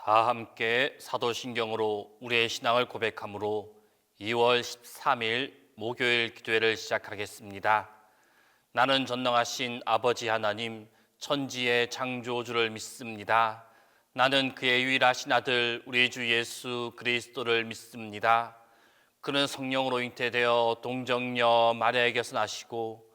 다 함께 사도신경으로 우리의 신앙을 고백함으로 2월 13일 목요일 기도회를 시작하겠습니다. 나는 전능하신 아버지 하나님 천지의 창조주를 믿습니다. 나는 그의 유일하신 아들 우리 주 예수 그리스도를 믿습니다. 그는 성령으로 잉태되어 동정녀 마리아에게서 나시고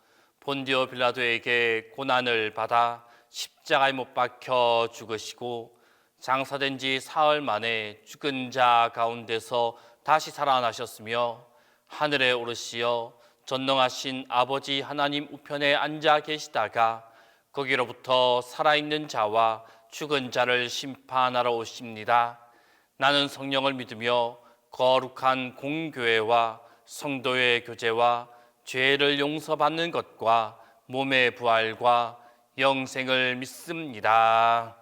본디오 빌라도에게 고난을 받아 십자가에 못 박혀 죽으시고 장사된 지 사흘 만에 죽은 자 가운데서 다시 살아나셨으며 하늘에 오르시어 전능하신 아버지 하나님 우편에 앉아 계시다가 거기로부터 살아있는 자와 죽은 자를 심판하러 오십니다. 나는 성령을 믿으며 거룩한 공교회와 성도의 교제와 죄를 용서받는 것과 몸의 부활과 영생을 믿습니다.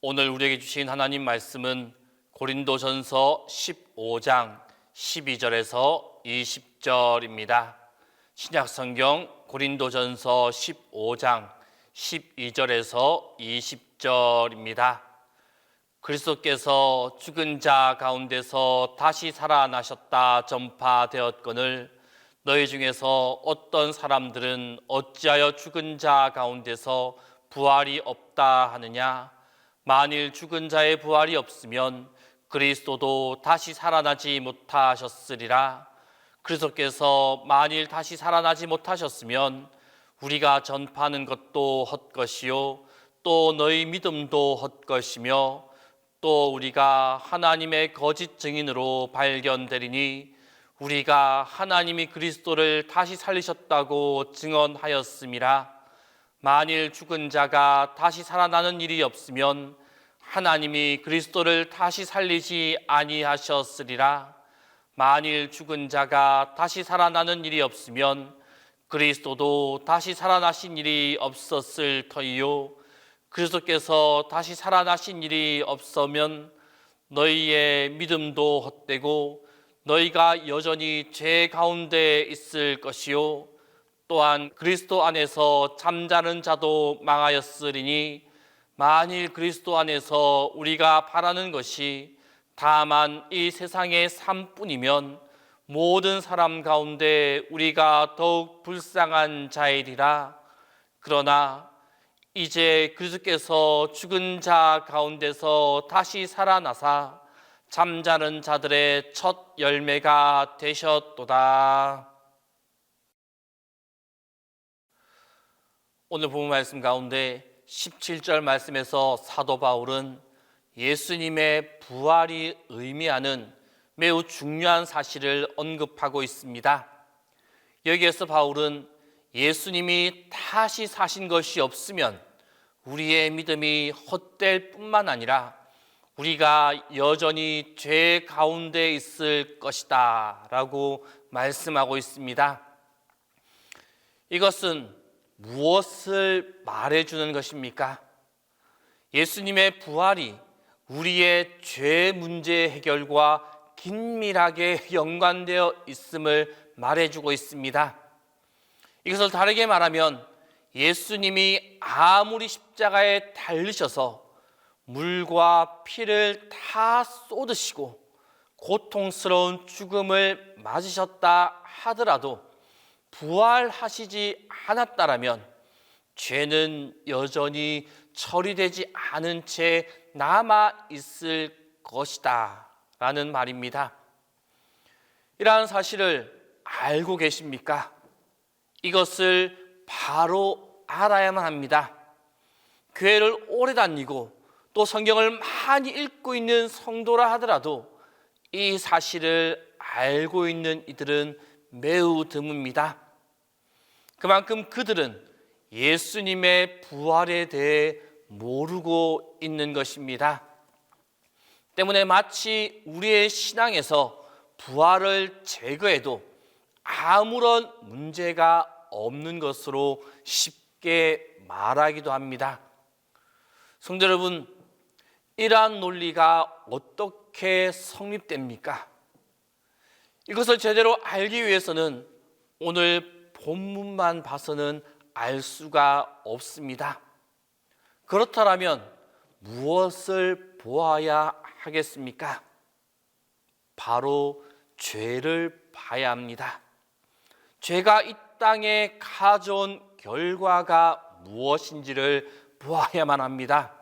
오늘 우리에게 주신 하나님 말씀은 고린도전서 15장 12절에서 20절입니다. 신약성경 고린도전서 15장 12절에서 20절입니다. 그리스도께서 죽은 자 가운데서 다시 살아나셨다 전파되었거늘 너희 중에서 어떤 사람들은 어찌하여 죽은 자 가운데서 부활이 없다 하느냐? 만일 죽은 자의 부활이 없으면 그리스도도 다시 살아나지 못하셨으리라. 그리스도께서 만일 다시 살아나지 못하셨으면 우리가 전파하는 것도 헛것이요 또 너희 믿음도 헛것이며 또 우리가 하나님의 거짓 증인으로 발견되리니 우리가 하나님이 그리스도를 다시 살리셨다고 증언하였음이라. 만일 죽은 자가 다시 살아나는 일이 없으면 하나님이 그리스도를 다시 살리지 아니하셨으리라. 만일 죽은 자가 다시 살아나는 일이 없으면 그리스도도 다시 살아나신 일이 없었을 터이요 그리스도께서 다시 살아나신 일이 없으면 너희의 믿음도 헛되고 너희가 여전히 죄 가운데 있을 것이요 또한 그리스도 안에서 잠자는 자도 망하였으리니 만일 그리스도 안에서 우리가 바라는 것이 다만 이 세상의 삶뿐이면 모든 사람 가운데 우리가 더욱 불쌍한 자이리라. 그러나 이제 그리스도께서 죽은 자 가운데서 다시 살아나사 잠자는 자들의 첫 열매가 되셨도다. 오늘 본문 말씀 가운데 17절 말씀에서 사도 바울은 예수님의 부활이 의미하는 매우 중요한 사실을 언급하고 있습니다. 여기에서 바울은 예수님이 다시 사신 것이 없으면 우리의 믿음이 헛될 뿐만 아니라 우리가 여전히 죄 가운데 있을 것이다 라고 말씀하고 있습니다. 이것은 무엇을 말해주는 것입니까? 예수님의 부활이 우리의 죄 문제 해결과 긴밀하게 연관되어 있음을 말해주고 있습니다. 이것을 다르게 말하면 예수님이 아무리 십자가에 달리셔서 물과 피를 다 쏟으시고 고통스러운 죽음을 맞으셨다 하더라도 부활하시지 않았다라면 죄는 여전히 처리되지 않은 채 남아 있을 것이다 라는 말입니다. 이러한 사실을 알고 계십니까? 이것을 바로 알아야만 합니다. 교회를 오래 다니고 또 성경을 많이 읽고 있는 성도라 하더라도 이 사실을 알고 있는 이들은 매우 드뭅니다. 그만큼 그들은 예수님의 부활에 대해 모르고 있는 것입니다. 때문에 마치 우리의 신앙에서 부활을 제거해도 아무런 문제가 없는 것으로 쉽게 말하기도 합니다. 성도 여러분, 이러한 논리가 어떻게 성립됩니까? 이것을 제대로 알기 위해서는 오늘 본문만 봐서는 알 수가 없습니다. 그렇다면 무엇을 보아야 하겠습니까? 바로 죄를 봐야 합니다. 죄가 이 땅에 가져온 결과가 무엇인지를 보아야만 합니다.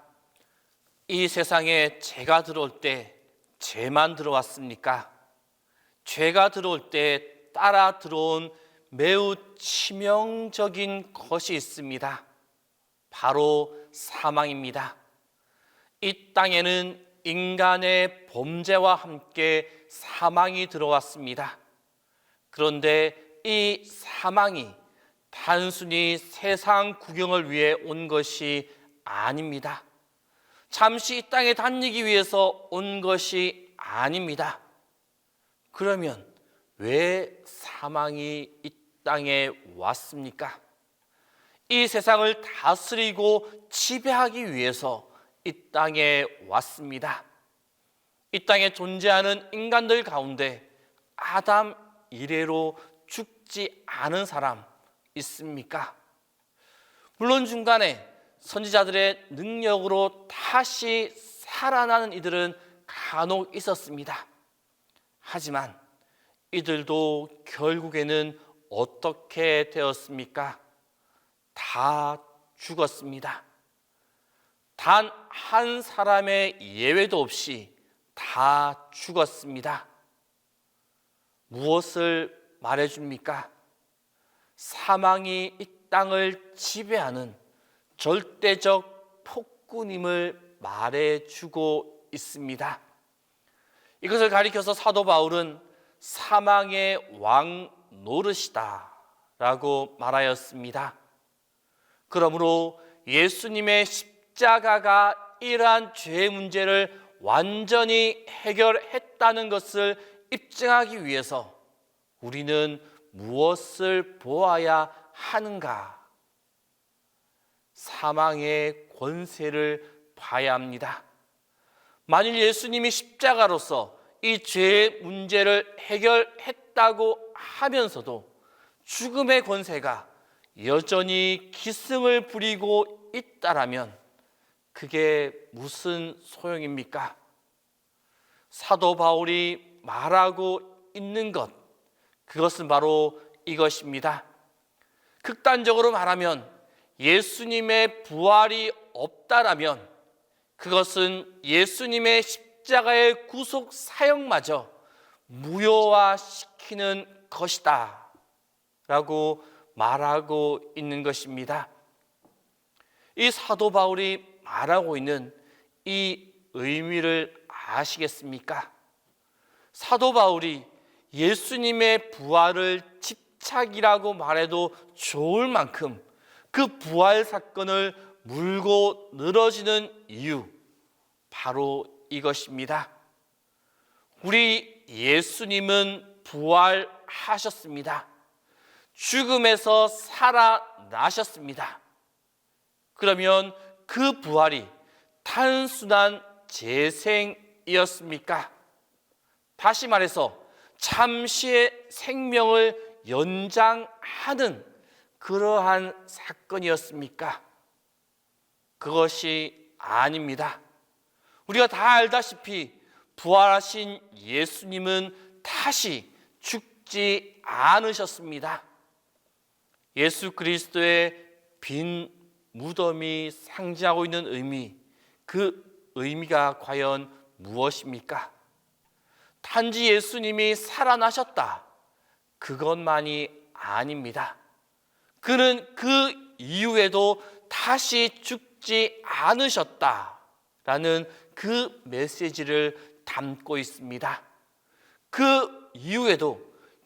이 세상에 죄가 들어올 때 죄만 들어왔습니까? 죄가 들어올 때 따라 들어온 매우 치명적인 것이 있습니다. 바로 사망입니다. 이 땅에는 인간의 범죄와 함께 사망이 들어왔습니다. 그런데 이 사망이 단순히 세상 구경을 위해 온 것이 아닙니다. 잠시 이 땅에 다니기 위해서 온 것이 아닙니다. 그러면 왜 사망이 이 땅에 왔습니까? 이 세상을 다스리고 지배하기 위해서 이 땅에 왔습니다. 이 땅에 존재하는 인간들 가운데 아담 이래로 죽지 않은 사람 있습니까? 물론 중간에 선지자들의 능력으로 다시 살아나는 이들은 간혹 있었습니다. 하지만 이들도 결국에는 어떻게 되었습니까? 다 죽었습니다. 단 한 사람의 예외도 없이 다 죽었습니다. 무엇을 말해줍니까? 사망이 이 땅을 지배하는 절대적 폭군임을 말해주고 있습니다. 이것을 가리켜서 사도 바울은 사망의 왕 노릇이다 라고 말하였습니다. 그러므로 예수님의 십자가가 이러한 죄의 문제를 완전히 해결했다는 것을 입증하기 위해서 우리는 무엇을 보아야 하는가? 사망의 권세를 봐야 합니다. 만일 예수님이 십자가로서 이 죄의 문제를 해결했다고 하면서도 죽음의 권세가 여전히 기승을 부리고 있다라면 그게 무슨 소용입니까? 사도 바울이 말하고 있는 것, 그것은 바로 이것입니다. 극단적으로 말하면 예수님의 부활이 없다라면 그것은 예수님의 십자가의 구속 사역마저 무효화시키는 것이다 라고 말하고 있는 것입니다. 이 사도 바울이 말하고 있는 이 의미를 아시겠습니까? 사도 바울이 예수님의 부활을 집착이라고 말해도 좋을 만큼 그 부활 사건을 물고 늘어지는 이유, 바로 이것입니다. 우리 예수님은 부활하셨습니다. 죽음에서 살아나셨습니다. 그러면 그 부활이 단순한 재생이었습니까? 다시 말해서 잠시의 생명을 연장하는 그러한 사건이었습니까? 그것이 아닙니다. 우리가 다 알다시피 부활하신 예수님은 다시 죽지 않으셨습니다. 예수 그리스도의 빈 무덤이 상징하고 있는 의미, 그 의미가 과연 무엇입니까? 단지 예수님이 살아나셨다, 그것만이 아닙니다. 그는 그 이후에도 다시 죽지 않으셨다라는 그 메시지를 담고 있습니다. 그 이후에도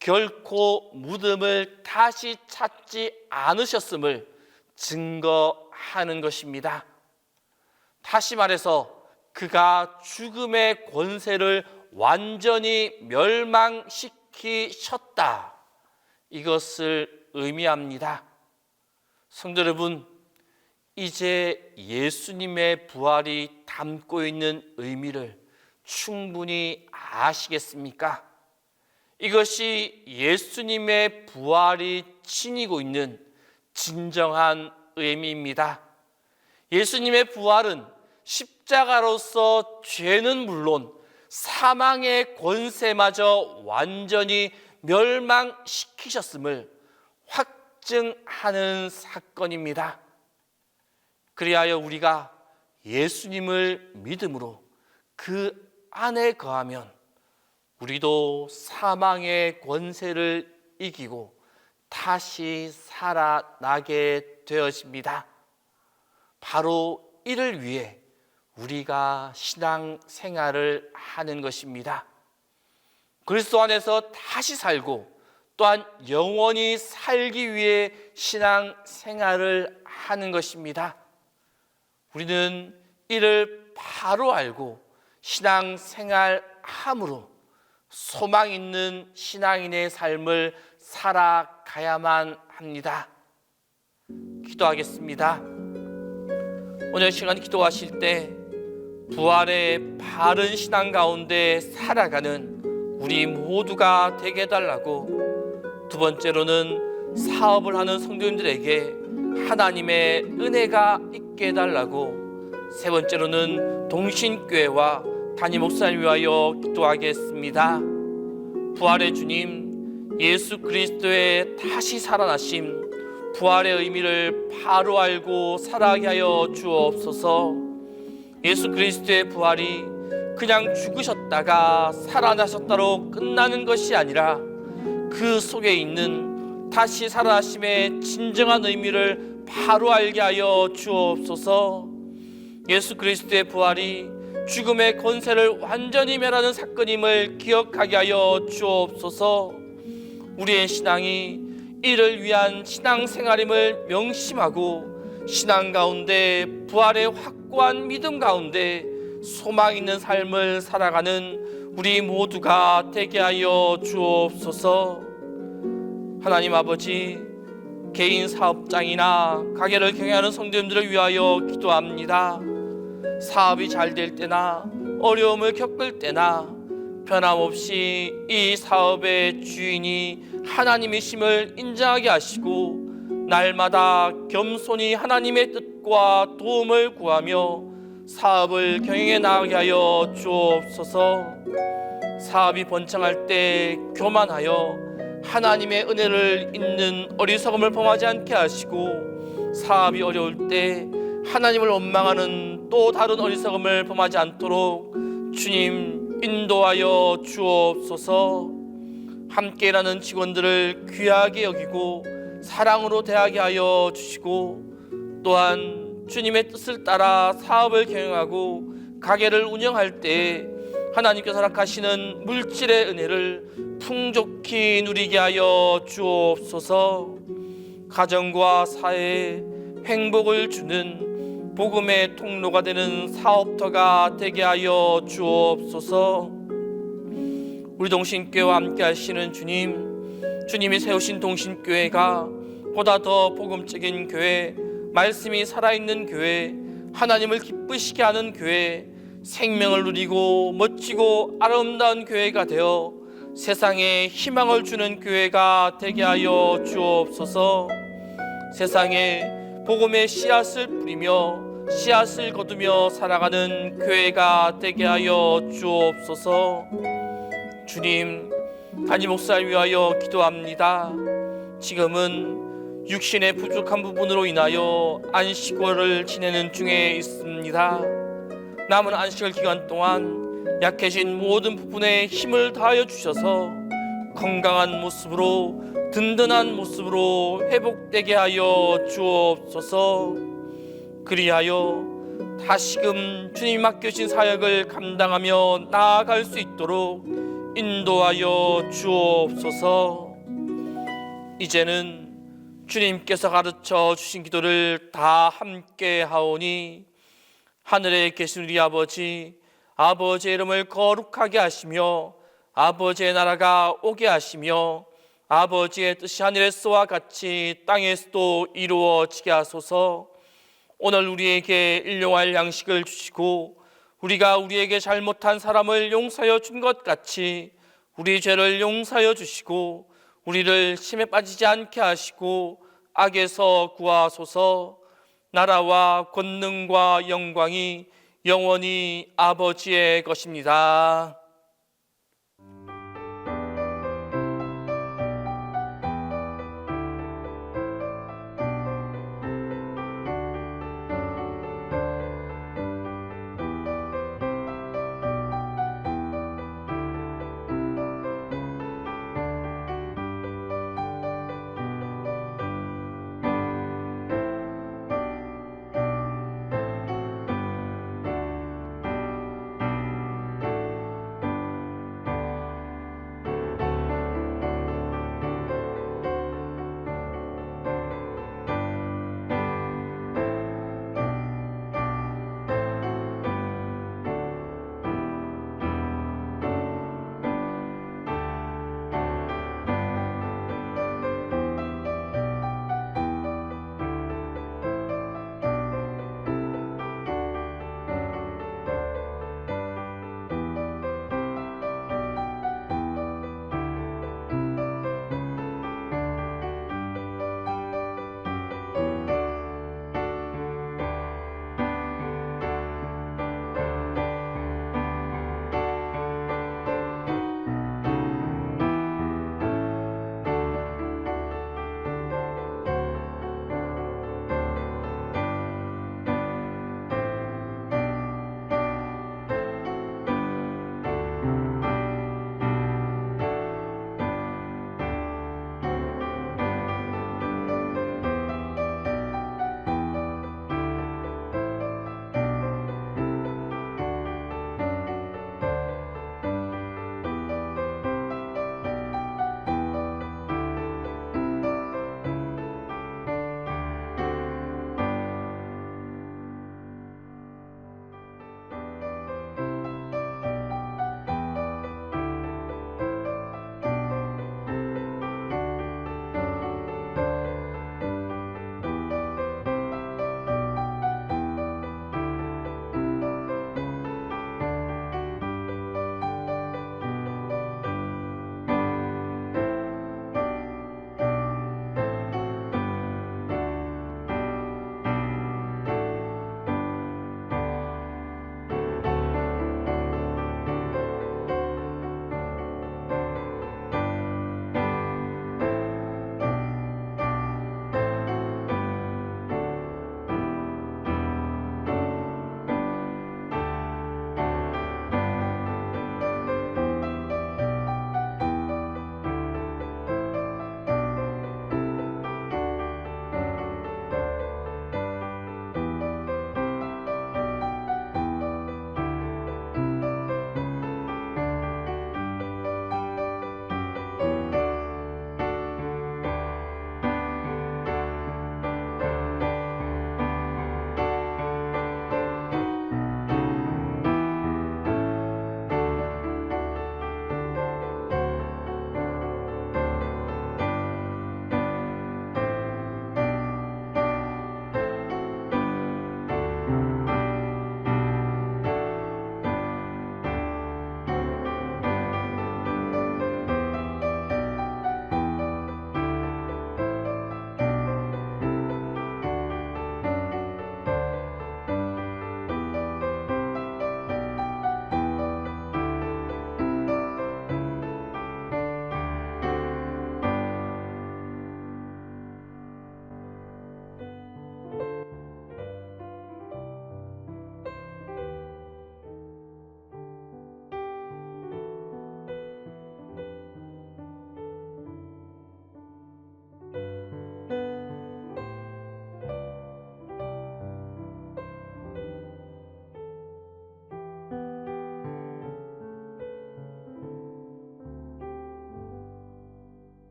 결코 무덤을 다시 찾지 않으셨음을 증거하는 것입니다. 다시 말해서 그가 죽음의 권세를 완전히 멸망시키셨다, 이것을 의미합니다. 성도 여러분, 이제 예수님의 부활이 담고 있는 의미를 충분히 아시겠습니까? 이것이 예수님의 부활이 지니고 있는 진정한 의미입니다. 예수님의 부활은 십자가로서 죄는 물론 사망의 권세마저 완전히 멸망시키셨음을 확증하는 사건입니다. 그리하여 우리가 예수님을 믿음으로 그 안에 거하면 우리도 사망의 권세를 이기고 다시 살아나게 되어집니다. 바로 이를 위해 우리가 신앙생활을 하는 것입니다. 그리스도 안에서 다시 살고 또한 영원히 살기 위해 신앙생활을 하는 것입니다. 우리는 이를 바로 알고 신앙생활함으로 소망 있는 신앙인의 삶을 살아가야만 합니다. 기도하겠습니다. 오늘 시간 기도하실 때 부활의 바른 신앙 가운데 살아가는 우리 모두가 되게 해달라고, 두 번째로는 사업을 하는 성도님들에게 하나님의 은혜가 있게 해달라고, 세 번째로는 동신교회와 담임 목사님 위하여 기도하겠습니다. 부활의 주님 예수 그리스도의 다시 살아나심, 부활의 의미를 바로 알고 살아가게 하여 주옵소서. 예수 그리스도의 부활이 그냥 죽으셨다가 살아나셨다로 끝나는 것이 아니라 그 속에 있는 다시 살아나심의 진정한 의미를 바로 알게 하여 주옵소서. 예수 그리스도의 부활이 죽음의 권세를 완전히 멸하는 사건임을 기억하게 하여 주옵소서. 우리의 신앙이 이를 위한 신앙생활임을 명심하고 신앙 가운데 부활의 확고한 믿음 가운데 소망 있는 삶을 살아가는 우리 모두가 되게 하여 주옵소서. 하나님 아버지, 개인 사업장이나 가게를 경영하는 성도님들을 위하여 기도합니다. 사업이 잘 될 때나 어려움을 겪을 때나 변함없이 이 사업의 주인이 하나님이심을 인정하게 하시고 날마다 겸손히 하나님의 뜻과 도움을 구하며 사업을 경영해 나가게 하여 주옵소서. 사업이 번창할 때 교만하여 하나님의 은혜를 잊는 어리석음을 범하지 않게 하시고, 사업이 어려울 때 하나님을 원망하는 또 다른 어리석음을 범하지 않도록 주님 인도하여 주옵소서. 함께 일하는 직원들을 귀하게 여기고 사랑으로 대하게 하여 주시고, 또한 주님의 뜻을 따라 사업을 경영하고 가게를 운영할 때 하나님께서 허락하시는 물질의 은혜를 풍족히 누리게 하여 주옵소서. 가정과 사회에 행복을 주는 복음의 통로가 되는 사업터가 되게 하여 주옵소서. 우리 동신교회와 함께 하시는 주님, 주님이 세우신 동신교회가 보다 더 복음적인 교회, 말씀이 살아있는 교회, 하나님을 기쁘시게 하는 교회, 생명을 누리고 멋지고 아름다운 교회가 되어 세상에 희망을 주는 교회가 되게 하여 주옵소서. 세상에 복음의 씨앗을 뿌리며 씨앗을 거두며 살아가는 교회가 되게 하여 주옵소서. 주님, 담임 목사를 위하여 기도합니다. 지금은 육신의 부족한 부분으로 인하여 안식월을 지내는 중에 있습니다. 남은 안식월 기간 동안 약해진 모든 부분에 힘을 다하여 주셔서 건강한 모습으로 든든한 모습으로 회복되게 하여 주옵소서. 그리하여 다시금 주님 맡겨진 사역을 감당하며 나아갈 수 있도록 인도하여 주옵소서. 이제는 주님께서 가르쳐 주신 기도를 다 함께 하오니, 하늘에 계신 우리 아버지, 아버지의 이름을 거룩하게 하시며 아버지의 나라가 오게 하시며 아버지의 뜻이 하늘에서와 같이 땅에서도 이루어지게 하소서. 오늘 우리에게 일용할 양식을 주시고 우리가 우리에게 잘못한 사람을 용서하여 준 것 같이 우리 죄를 용서하여 주시고 우리를 심에 빠지지 않게 하시고 악에서 구하소서. 나라와 권능과 영광이 영원히 아버지의 것입니다.